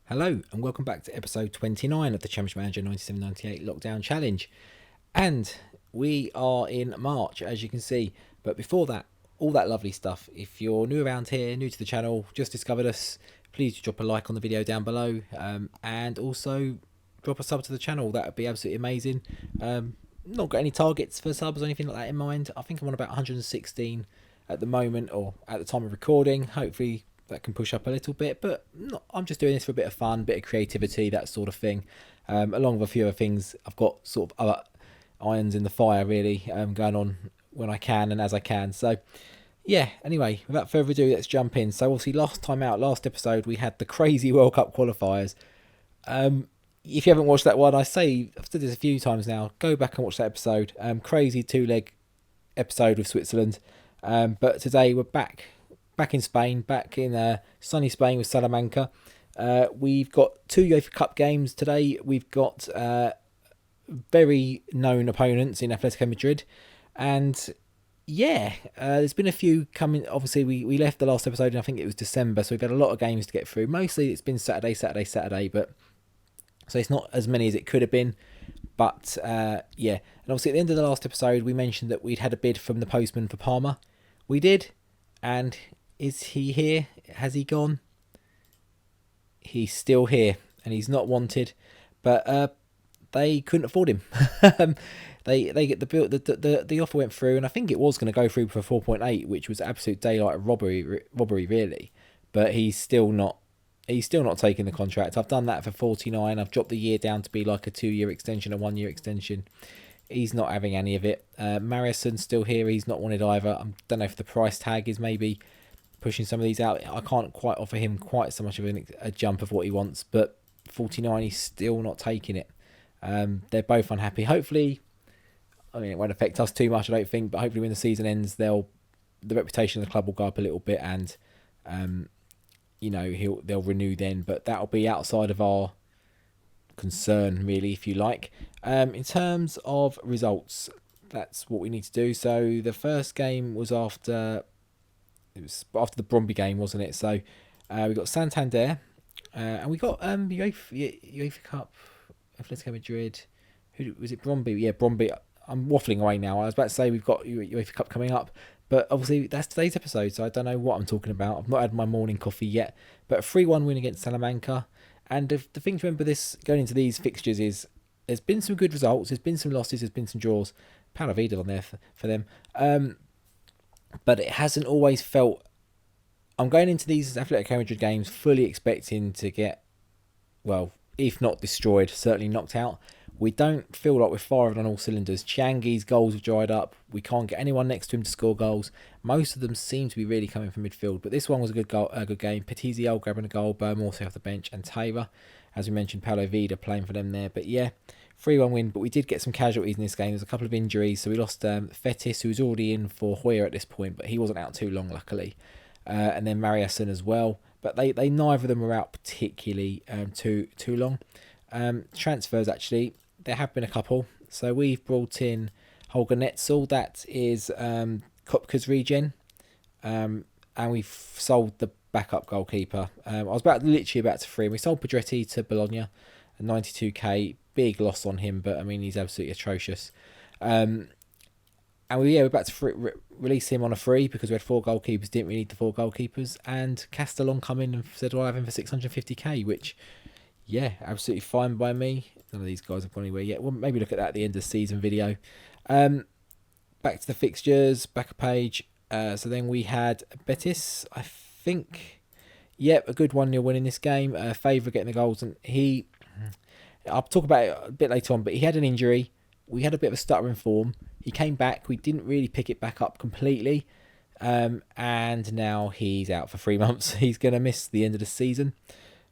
Hello and welcome back to episode 29 of the Championship Manager 97-98 Lockdown Challenge. And we are in March, as you can see. But before that, all that lovely stuff. If you're new around here, new to the channel, just discovered us, please drop a like on the video down below. And also drop a sub to the channel. That would be absolutely amazing. Not got any targets for subs or anything like that in mind. I think I'm on about 116 at the moment, or at the time of recording. Hopefully that can push up a little bit, but I'm just doing this for a bit of fun, bit of creativity, that sort of thing, along with a few other things. I've got sort of other irons in the fire really, going on when I can and as I can. So yeah, anyway, without further ado, let's jump in. So obviously last episode we had the crazy World Cup qualifiers. If you haven't watched that one, I've said this a few times now, go back and watch that episode. Crazy two-leg episode with Switzerland. But today we're back in Spain, back in sunny Spain with Salamanca. We've got two UEFA Cup games today. We've got very known opponents in Atletico Madrid. And yeah, there's been a few coming. Obviously, we left the last episode, and I think it was December, so we've had a lot of games to get through. Mostly it's been Saturday, but so it's not as many as it could have been. But yeah, and obviously at the end of the last episode, we mentioned that we'd had a bid from the postman for Parma. We did, and is he here? Has he gone? He's still here, and he's not wanted. But they couldn't afford him. They get the bill. The offer went through, and I think it was going to go through for 4.8, which was absolute daylight robbery really. But he's still not taking the contract. I've done that for 49. I've dropped the year down to be like a 2-year extension, a 1-year extension. He's not having any of it. Mariuson's still here. He's not wanted either. I don't know if the price tag is maybe pushing some of these out. I can't quite offer him quite so much of a jump of what he wants, but 49, he's still not taking it. They're both unhappy. Hopefully, I mean, it won't affect us too much, I don't think, but hopefully when the season ends, the reputation of the club will go up a little bit, and they'll renew then. But that'll be outside of our concern, really, if you like. In terms of results, that's what we need to do. So the first game was after the Bromby game, wasn't it? So we got Santander, and we got UEFA Cup, Athletico Madrid. Who was it? Bromby. Yeah, Bromby. I'm waffling away now. I was about to say we've got UEFA Cup coming up, but obviously that's today's episode, so I don't know what I'm talking about. I've not had my morning coffee yet. But a 3-1 win against Salamanca. And the thing to remember this going into these fixtures is there's been some good results, there's been some losses, there's been some draws. Paulo Vida on there for them. But it hasn't always felt... I'm going into these Atletico Madrid games fully expecting to get, well, if not destroyed, certainly knocked out. We don't feel like we're firing on all cylinders. Chiangi's goals have dried up. We can't get anyone next to him to score goals. Most of them seem to be really coming from midfield. But this one was a good game. Petizio grabbing a goal, Burn also off the bench, and Taylor, as we mentioned, Paulo Vida playing for them there. But yeah, 3-1 win. But we did get some casualties in this game. There's a couple of injuries. So we lost Fetis, who was already in for Hoyer at this point, but he wasn't out too long, luckily. And then Mariusson as well. But they neither of them were out particularly too long. Transfers, actually, there have been a couple. So we've brought in Holger Netzel, that is Kopka's regen, and we've sold the backup goalkeeper. I was literally about to free him. We sold Pedretti to Bologna at 92k, big loss on him, but I mean he's absolutely atrocious. And we're about to release him on a free because we had 4 goalkeepers, didn't really need the 4 goalkeepers, and Castellon come in and said, well, I'll have him for 650k, which, yeah, absolutely fine by me. None of these guys have gone anywhere yet. We'll maybe look at that at the end of the season video. Back to the fixtures, back a page. So then we had Betis, I think. Yep, a good 1-0 win in this game. Favour getting the goals. And I'll talk about it a bit later on, but he had an injury. We had a bit of a stutter in form. He came back. We didn't really pick it back up completely. And now he's out for 3 months. He's going to miss the end of the season,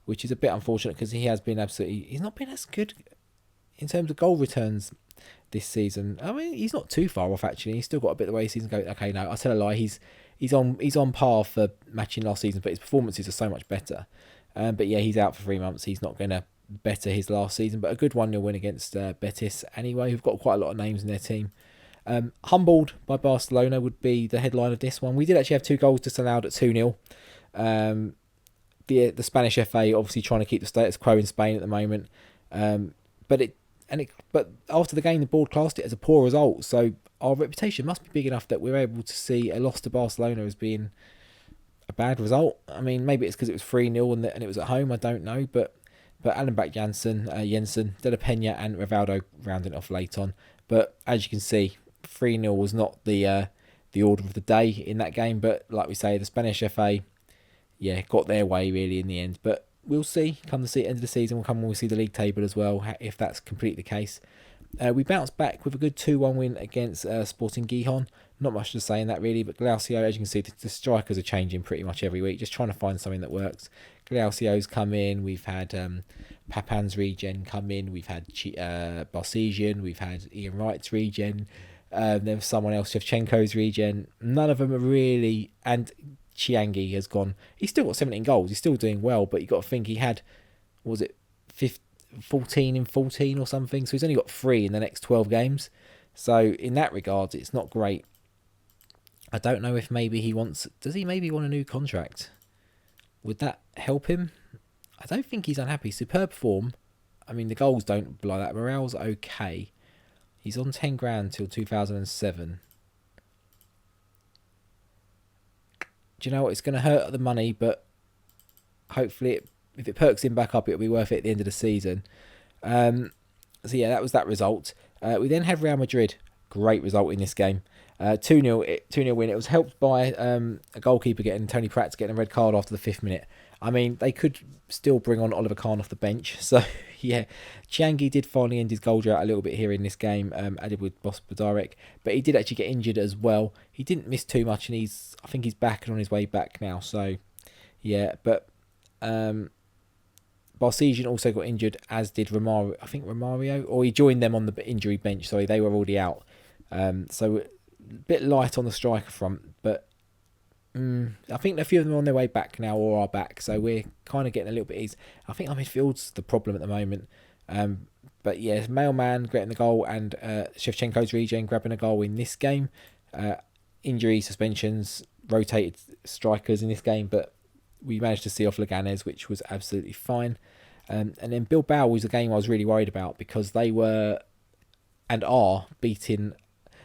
which is a bit unfortunate because he has been he's not been as good in terms of goal returns this season. I mean, he's not too far off, actually. He's still got a bit of the way season go. Okay, no, I'll tell a lie. He's on par for matching last season, but his performances are so much better. But yeah, he's out for 3 months. He's not going to better his last season, but a good 1-0 win against Betis anyway, who've got quite a lot of names in their team. Humbled by Barcelona would be the headline of this one. We did actually have 2 goals disallowed at 2-0. the Spanish FA obviously trying to keep the status quo in Spain at the moment. But after the game, the board classed it as a poor result. So our reputation must be big enough that we're able to see a loss to Barcelona as being a bad result. I mean, maybe it's because it was 3-0 and it was at home. I don't know, but Allenbach, Jensen, De La Pena, and Rivaldo rounding it off late on. But as you can see, 3-0 was not the order of the day in that game. But like we say, the Spanish FA, got their way really in the end. But we'll see. Come the end of the season, we'll come when we see the league table as well, if that's completely the case. We bounced back with a good 2-1 win against Sporting Gijon. Not much to say in that really, but Glaucio, as you can see, the strikers are changing pretty much every week, just trying to find something that works. Glaucio's come in, we've had Papan's regen come in, we've had Barcesian, we've had Ian Wright's regen, then someone else, Shevchenko's regen. None of them are really, and Chiangi has gone. He's still got 17 goals, he's still doing well, but you've got to think he had, 14 in 14 or something, so he's only got 3 in the next 12 games. So in that regard, it's not great. I don't know if maybe does he maybe want a new contract? Would that help him? I don't think he's unhappy. Superb form. I mean, the goals don't belie that. Morale's okay. He's on 10 grand till 2007. Do you know what? It's going to hurt the money, but hopefully if it perks him back up, it'll be worth it at the end of the season. So yeah, that was that result. We then had Real Madrid. Great result in this game. 2-0 win. It was helped by a goalkeeper Tony Pratt getting a red card after the 5th minute. I mean, they could still bring on Oliver Kahn off the bench. So yeah, Chiangi did finally end his goal drought a little bit here in this game, added with Bospodarek, but he did actually get injured as well. He didn't miss too much, and I think he's back and on his way back now. So yeah, but Barcesian also got injured, as did Romario. I think Romario, or he joined them on the injury bench. Sorry, they were already out. So a bit light on the striker front, but I think a few of them are on their way back now or are back. So we're kind of getting a little bit easy. I think our midfield's the problem at the moment. But yeah, Mailman getting the goal and Shevchenko's regen grabbing a goal in this game. Injury, suspensions, rotated strikers in this game, but we managed to see off Leganés, which was absolutely fine. And then Bilbao was a game I was really worried about because they were and are beating.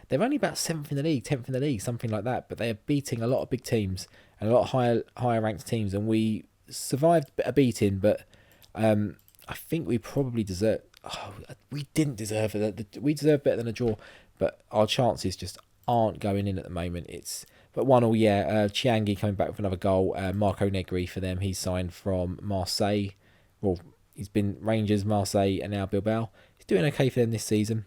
They're only about 7th in the league, 10th in the league, something like that. But they are beating a lot of big teams and a lot of higher ranked teams. And we survived a beating, but I think we probably deserve. We didn't deserve it. We deserve better than a draw, but our chances just aren't going in at the moment. But 1-1, yeah. Chiangi coming back with another goal. Marco Negri for them. He's signed from Marseille. Well, he's been Rangers, Marseille, and now Bilbao. He's doing okay for them this season.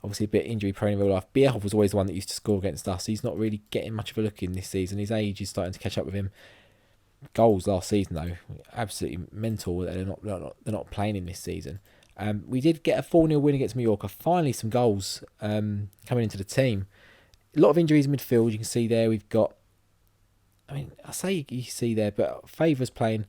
Obviously a bit injury prone in real life. Bierhoff was always the one that used to score against us. He's not really getting much of a look in this season. His age is starting to catch up with him. Goals last season though, absolutely mental. They're not playing in this season. We did get a 4-0 win against Mallorca. Finally some goals coming into the team. A lot of injuries in midfield. You can see there we've got. I mean, I say you see there, but Favour's playing.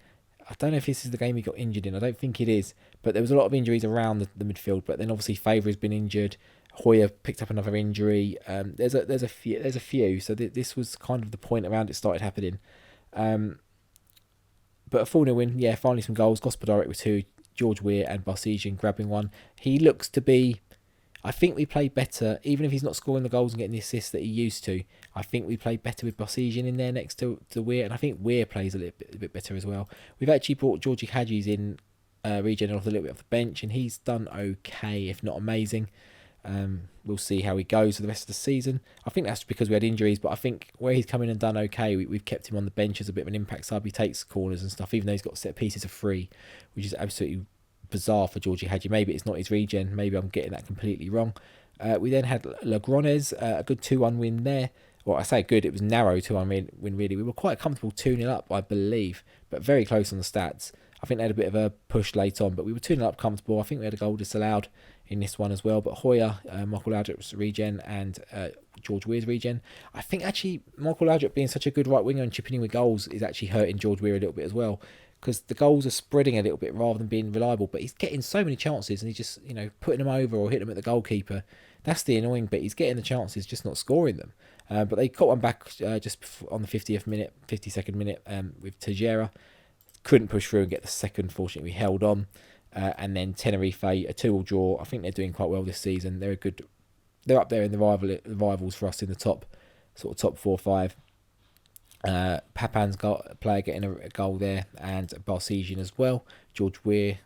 I don't know if this is the game he got injured in. I don't think it is. But there was a lot of injuries around the midfield. But then obviously Favour has been injured. Hoyer picked up another injury. There's a few. So this was kind of the point around it started happening. But a 4-0 win. Yeah, finally some goals. Gospodarek with 2. George Weir and Barcesian grabbing 1. He looks to be. I think we play better, even if he's not scoring the goals and getting the assists that he used to. I think we play better with Barcesian in there next to Weir, and I think Weir plays a bit better as well. We've actually brought Georgie Hadji's in, regen off a little bit off the bench, and he's done okay, if not amazing. We'll see how he goes for the rest of the season. I think that's because we had injuries, but I think where he's come in and done okay, we've kept him on the bench as a bit of an impact sub. He takes corners and stuff, even though he's got set pieces of 3, which is absolutely bizarre for Georgie Hadji. Maybe it's not his regen. Maybe I'm getting that completely wrong. We then had Logrones, a good 2-1 win there. Well, I say good, it was narrow 2-1 win really. We were quite comfortable 2-0 up, I believe, but very close on the stats. I think they had a bit of a push late on, but we were 2-0 up comfortable. I think we had a goal disallowed in this one as well. But Hoyer, Michael Laudrup's regen and George Weir's regen. I think actually Michael Laudrup being such a good right winger and chipping in with goals is actually hurting George Weir a little bit as well, because the goals are spreading a little bit rather than being reliable. But he's getting so many chances and he's just, putting them over or hitting them at the goalkeeper. That's the annoying bit. He's getting the chances, just not scoring them. But they got one back just on the 52nd minute with Tejera. couldn't push through and get the second. Fortunately, we held on. And then Tenerife, a 2-2 draw. I think they're doing quite well this season. They're a good. They're up there in the rivals for us in the top 4 or 5. Papan's got a player getting a goal there, and Barcesian as well. George Weir.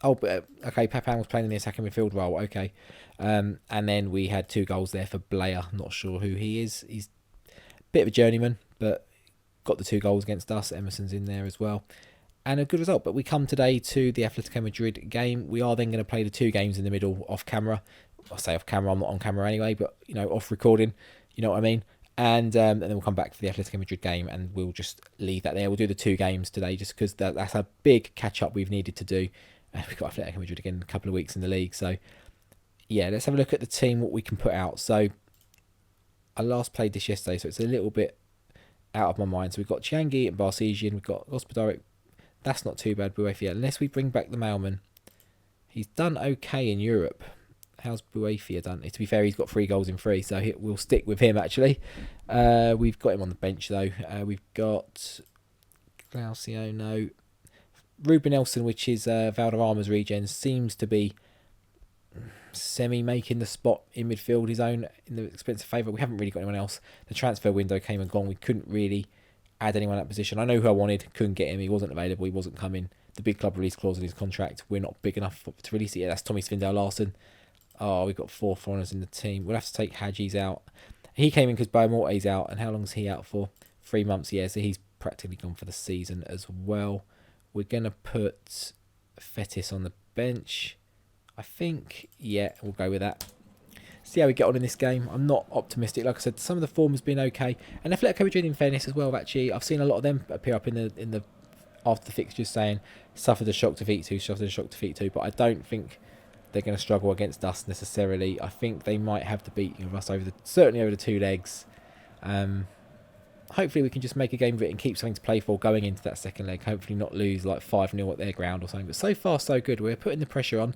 Oh, but okay, Papan was playing in the attacking midfield role. Okay, and then we had 2 goals there for Blair. Not sure who he is. He's a bit of a journeyman, but got the 2 goals against us. Emerson's in there as well, and a good result. But we come today to the Atletico Madrid game. We are then going to play the 2 games in the middle off camera. I say off camera. I'm not on camera anyway, but off recording. You know what I mean. And then we'll come back for the Atletico Madrid game, and we'll just leave that there. We'll do the 2 games today, just because that's a big catch up we've needed to do. We've got Atletico Madrid again in a couple of weeks in the league. So, yeah, let's have a look at the team, what we can put out. So, I last played this yesterday, so it's a little bit out of my mind. So, we've got Chianghi and Barcesian. We've got Gospodaric. That's not too bad, Buefia. Unless we bring back the mailman. He's done okay in Europe. How's Buefia done? To be fair, he's got 3 goals in 3, so we'll stick with him, actually. We've got him on the bench, though. We've got Glaucio, Ruben Nelson, which is Valderrama's regen, seems to be semi-making the spot in midfield his own in the expensive favourite. We haven't really got anyone else. The transfer window came and gone. We couldn't really add anyone in that position. I know who I wanted, couldn't get him. He wasn't available. He wasn't coming. The big club release clause in his contract, we're not big enough to release it. Yeah, that's Tommy Svindal Larsen. Oh, we've got 4 foreigners in the team. We'll have to take Hadji's out. He came in because Beaumorte's out. And how long is he out for? 3 months, yeah. So he's practically gone for the season as well. We're going to put Fetis on the bench. I think, yeah, we'll go with that. See how we get on in this game. I'm not optimistic. Like I said, some of the form has been okay. And Atletico Madrid, in fairness as well, actually, I've seen a lot of them appear up in the after the fixtures saying, suffered a shock defeat to. But I don't think they're going to struggle against us necessarily. I think they might have the beating of us certainly over the 2 legs. Hopefully we can just make a game of it and keep something to play for going into that second leg. Hopefully not lose like 5-0 at their ground or something. But so far so good. We're putting the pressure on.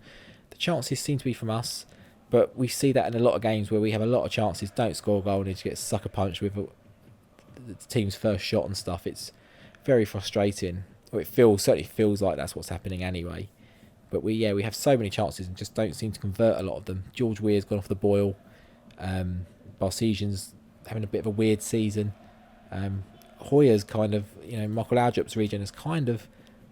The chances seem to be from us. But we see that in a lot of games where we have a lot of chances, don't score a goal, and just get sucker punched with the team's first shot and stuff. It's very frustrating. Or it certainly feels like that's what's happening anyway. But we have so many chances and just don't seem to convert a lot of them. George Weir's gone off the boil. Barcesian's having a bit of a weird season. Hoyer's kind of, Michael Laudrup's regen has kind of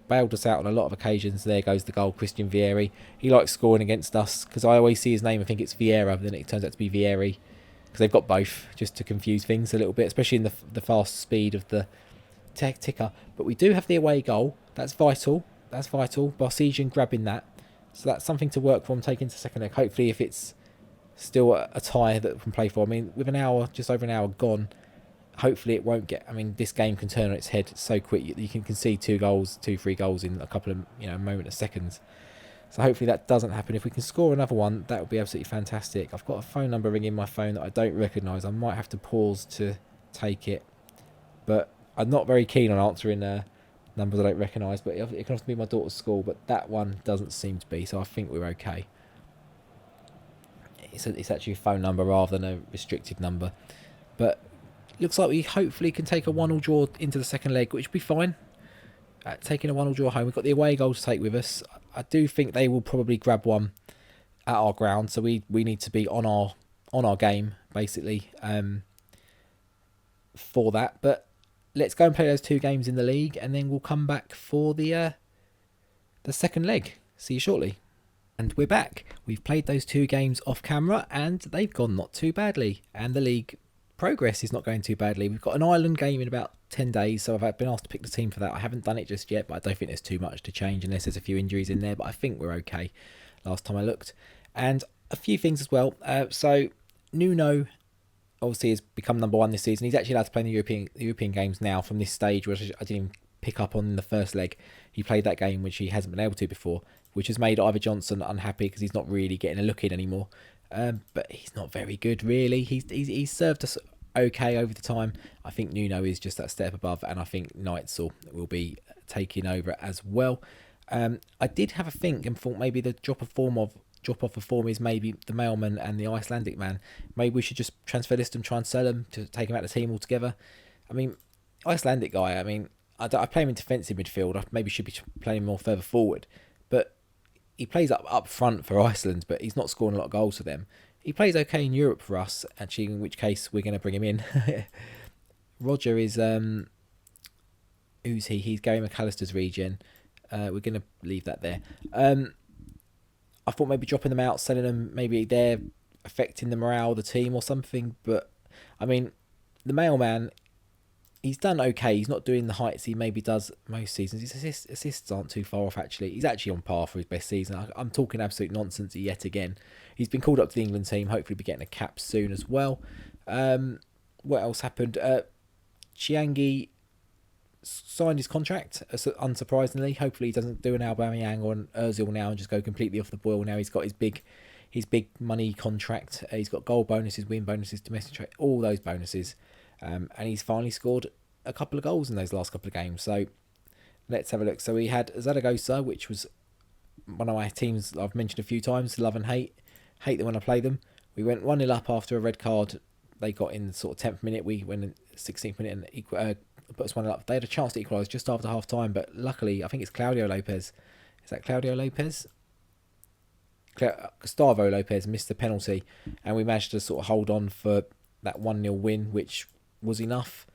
bailed us out on a lot of occasions. There goes the goal, Christian Vieri. He likes scoring against us because I always see his name and think it's Vieira, but then it turns out to be Vieri because they've got both, just to confuse things a little bit, especially in the fast speed of the ticker. But we do have the away goal. That's vital. Barcesian grabbing that. So that's something to work for and take into second leg. Hopefully, if it's still a tie that we can play for. I mean, with just over an hour gone, hopefully it won't get. I mean, this game can turn on its head so quick. You can concede 3 goals in a couple of moment of seconds. So hopefully that doesn't happen. If we can score another one, that would be absolutely fantastic. I've got a phone number ringing in my phone that I don't recognise. I might have to pause to take it, but I'm not very keen on answering numbers I don't recognise. But it can often be my daughter's school, but that one doesn't seem to be. So I think we're okay. It's actually a phone number rather than a restricted number, but looks like we hopefully can take a 1-1 draw into the second leg, which would be fine. Taking a 1-1 draw home, we've got the away goal to take with us. I do think they will probably grab one at our ground, so we need to be on our game basically for that. But let's go and play those 2 games in the league, and then we'll come back for the second leg. See you shortly. And we're back. We've played those 2 games off camera, and they've gone not too badly. And the league progress is not going too badly. We've got an Ireland game in about 10 days, so I've been asked to pick the team for that. I haven't done it just yet, but I don't think there's too much to change unless there's a few injuries in there, but I think we're okay last time I looked. And a few things as well. So Nuno obviously has become number 1 this season. He's actually allowed to play in the European games now from this stage, which I didn't even pick up on in the first leg. He played that game, which he hasn't been able to before, which has made Ivor Johnson unhappy because he's not really getting a look in anymore. But he's not very good, really. He's served us okay over the time. I think Nuno is just that step above, and I think Neitzel will be taking over as well. I did have a think and thought maybe the drop off of form is maybe the mailman and the Icelandic man. Maybe we should just transfer list and try and sell them to take him out of the team altogether. I mean, Icelandic guy, I mean, I play him in defensive midfield. I maybe should be playing more further forward, but he plays up front for Iceland, but he's not scoring a lot of goals for them. He plays okay in Europe for us, actually, in which case we're going to bring him in. Roger is who's he? He's Gary McAllister's region. We're going to leave that there. I thought maybe dropping them out, selling them, maybe they're affecting the morale of the team or something. But I mean, the mailman, he's done okay. He's not doing the heights he maybe does most seasons. His assists aren't too far off, actually. He's actually on par for his best season. I'm talking absolute nonsense yet again. He's been called up to the England team. Hopefully be getting a cap soon as well. What else happened? Chiangi signed his contract, unsurprisingly. Hopefully he doesn't do an Aubameyang or an Ozil now and just go completely off the boil. Now he's got his big money contract. He's got goal bonuses, win bonuses, domestic trade, all those bonuses. And he's finally scored a couple of goals in those last couple of games. So let's have a look. So we had Zaragoza, which was one of my teams I've mentioned a few times, love and hate. Hate them when I play them. We went 1-0 up after a red card they got in the sort of 10th minute. We went in 16th minute and put us 1-0 up. They had a chance to equalise just after half time, but luckily, I think it's Claudio Lopez. Is that Claudio Lopez? Gustavo Lopez missed the penalty, and we managed to sort of hold on for that 1-0 win, which was enough.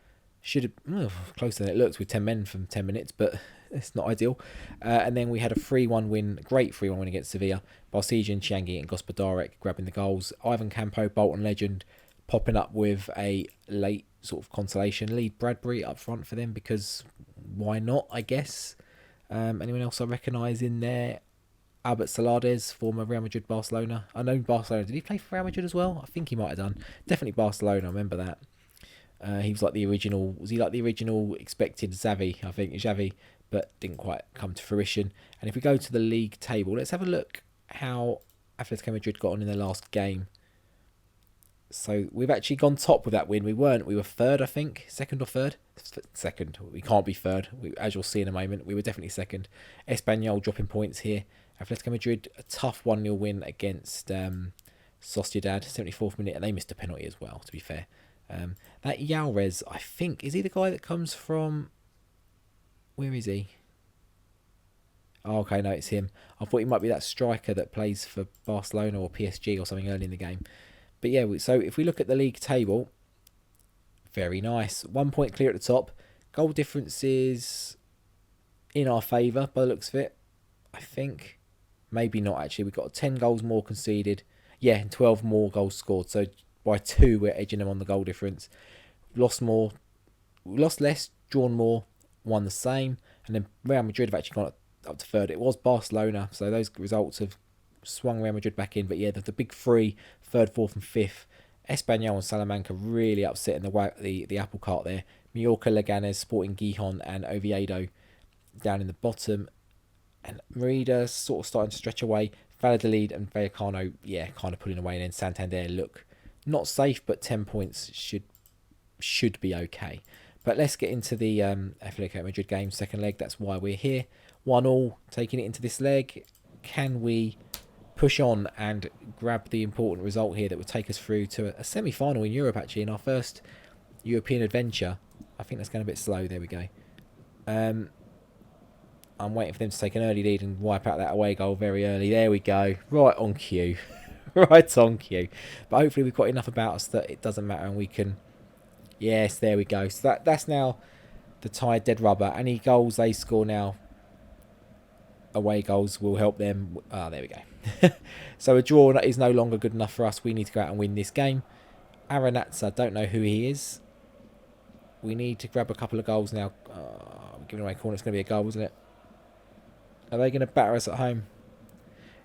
Should have closer than it looks with 10 men from 10 minutes, but it's not ideal. And then we had a 3-1 win, great 3-1 win against Sevilla. Barsegian, Chiangi and Gospodarek grabbing the goals. Ivan Campo, Bolton legend, popping up with a late sort of consolation. Lee Bradbury up front for them because why not, I guess. Anyone else I recognise in there? Albert Salades, former Real Madrid, Barcelona. I know Barcelona. Did he play for Real Madrid as well? I think he might have done. Definitely Barcelona, I remember that. He was like the original. Was he like the original expected Xavi? I think Xavi, but didn't quite come to fruition. And if we go to the league table, let's have a look how Atletico Madrid got on in their last game. So we've actually gone top with that win. We weren't. We were third, I think. Second or third? Second. We can't be third. As you'll see in a moment, we were definitely second. Espanyol dropping points here. Atletico Madrid, a tough 1-0 win against Sociedad, 74th minute, and they missed a penalty as well, to be fair. That Yalrez, I think, is he the guy that comes from... Where is he? Oh, okay, no, it's him. I thought he might be that striker that plays for Barcelona or PSG or something early in the game. But yeah, so if we look at the league table, very nice. 1 point clear at the top. Goal difference is in our favour by the looks of it, I think. Maybe not, actually. We've got 10 goals more conceded. Yeah, and 12 more goals scored. So by 2, we're edging them on the goal difference. Lost more, lost less, drawn more, won the same. And then Real Madrid have actually gone up to third. It was Barcelona, so those results have swung Real Madrid back in. But yeah, the big three, third, fourth and fifth, Espanyol and Salamanca really upsetting the apple cart there. Mallorca, Leganés, Sporting Gijon and Oviedo down in the bottom. And Merida sort of starting to stretch away. Valladolid and Vallecano, yeah, kind of pulling away. And then Santander look not safe, but 10 points should be okay. But let's get into the Atletico Madrid game, second leg. That's why we're here. 1-1, taking it into this leg. Can we push on and grab the important result here that would take us through to a semi-final in Europe, actually, in our first European adventure? I think that's going a bit slow. There we go. I'm waiting for them to take an early lead and wipe out that away goal very early. There we go. Right on cue. Right on cue. But hopefully we've got enough about us that it doesn't matter and we can... Yes, there we go. So that's now the tie dead rubber. Any goals they score now, away goals, will help them. There we go. So a draw is no longer good enough for us. We need to go out and win this game. Aranatza, don't know who he is. We need to grab a couple of goals now. Giving away corner, it's going to be a goal, isn't it? Are they going to batter us at home?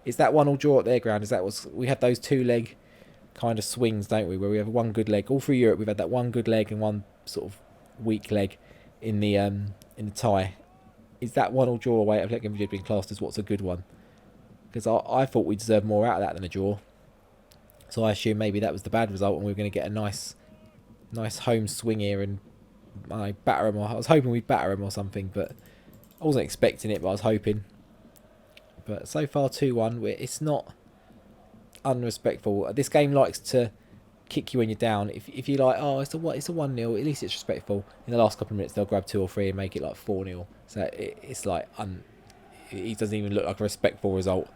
Is that 1-1 draw at their ground? Is that what we had those 2-leg kind of swings, don't we? Where we have one good leg. All through Europe, we've had that one good leg and one sort of weak leg in the tie. Is that 1-1 draw away at Atletico Madrid being classed as what's a good one? Because I thought we deserved more out of that than a draw. So I assume maybe that was the bad result and we were going to get a nice home swing here and batter them. I was hoping we'd batter them or something, but I wasn't expecting it, but I was hoping. But so far 2-1, it's not unrespectful. This game likes to kick you when you're down. If you're like, oh, it's a 1-0, at least it's respectful. In the last couple of minutes, they'll grab 2 or 3 and make it like 4-0. So it's like, it doesn't even look like a respectful result.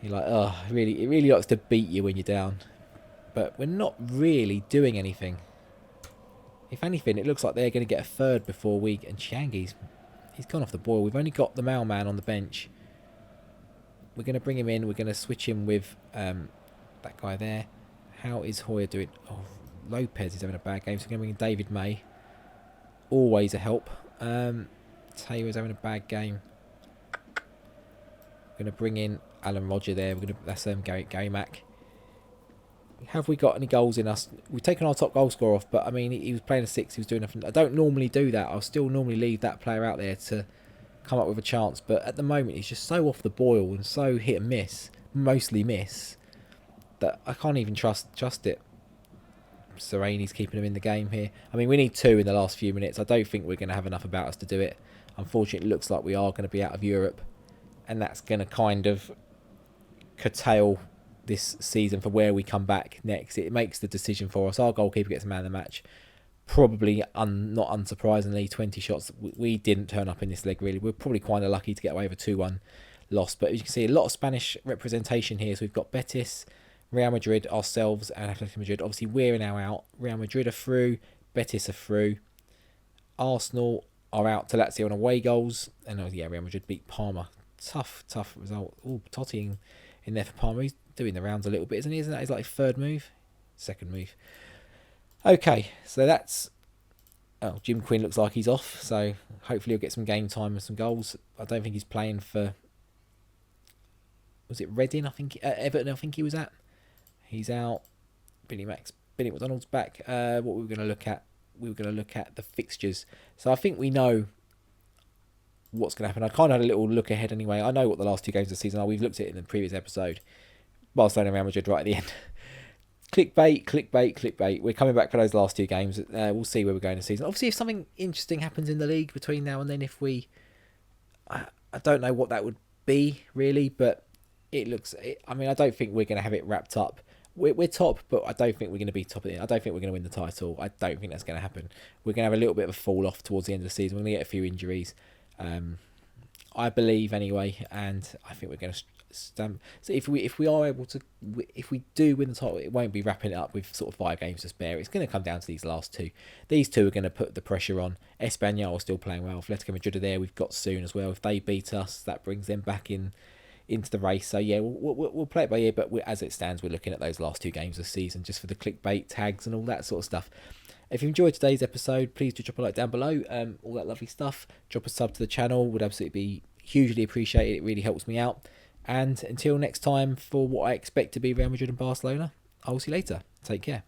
You're like, oh, really, it really likes to beat you when you're down. But we're not really doing anything. If anything, it looks like they're going to get a third before we... And Chiangi's, he's gone off the boil. We've only got the mailman on the bench. We're going to bring him in. We're going to switch him with that guy there. How is Hoyer doing? Oh, Lopez is having a bad game, so we're going to bring in David May. Always a help. Taylor's having a bad game. We're going to bring in Alan Roger there. That's Gary Mack. Have we got any goals in us? We've taken our top goal scorer off, but I mean, he was playing a 6. He was doing nothing. I don't normally do that. I'll still normally leave that player out there to come up with a chance, but at the moment he's just so off the boil and so hit and miss, mostly miss, that I can't even trust it. Sereni's keeping him in the game here. I mean, we need 2 in the last few minutes. I don't think we're going to have enough about us to do it. Unfortunately, it looks like we are going to be out of Europe, and that's going to kind of curtail this season for where we come back next. It makes the decision for us. Our goalkeeper gets a man of the match. Probably, not unsurprisingly, 20 shots. We didn't turn up in this leg, really. We're probably quite lucky to get away with a 2-1 loss. But as you can see, a lot of Spanish representation here. So we've got Betis, Real Madrid, ourselves, and Atletico Madrid. Obviously, we're now out. Real Madrid are through. Betis are through. Arsenal are out to Lazio on away goals. And yeah, Real Madrid beat Parma. Tough result. Oh, Totti in there for Parma. He's doing the rounds a little bit, isn't he? Isn't that his like 3rd move? 2nd move. Okay, so that's... Oh, Jim Quinn looks like he's off, so hopefully he'll get some game time and some goals. I don't think he's playing for... Was it Reading? I think Everton, I think he was at. He's out. Billy McDonald's back. What were we going to look at? We were going to look at the fixtures. So I think we know what's going to happen. I kind of had a little look ahead anyway. I know what the last 2 games of the season are. We've looked at it in the previous episode. Barcelona and Real Madrid right at the end. Clickbait. We're coming back for those last 2 games. We'll see where we're going this season. Obviously, if something interesting happens in the league between now and then, I don't know what that would be, really, but it looks... I mean, I don't think we're going to have it wrapped up. We're top, but I don't think we're going to be top of it. I don't think we're going to win the title. I don't think that's going to happen. We're going to have a little bit of a fall off towards the end of the season. We're going to get a few injuries. I believe anyway, and I think we're going to stamp. So if we are able to, if we do win the title, it won't be wrapping it up with sort of 5 games to spare. It's going to come down to these last 2. These 2 are going to put the pressure on. Espanyol are still playing well. Atletico Madrid are there. We've got soon as well. If they beat us, that brings them back into the race. So yeah, we'll play it by ear. But as it stands, we're looking at those last 2 games of the season just for the clickbait tags and all that sort of stuff. If you enjoyed today's episode, please do drop a like down below. All that lovely stuff. Drop a sub to the channel. Would absolutely be hugely appreciated. It really helps me out. And until next time, for what I expect to be Real Madrid and Barcelona, I'll see you later. Take care.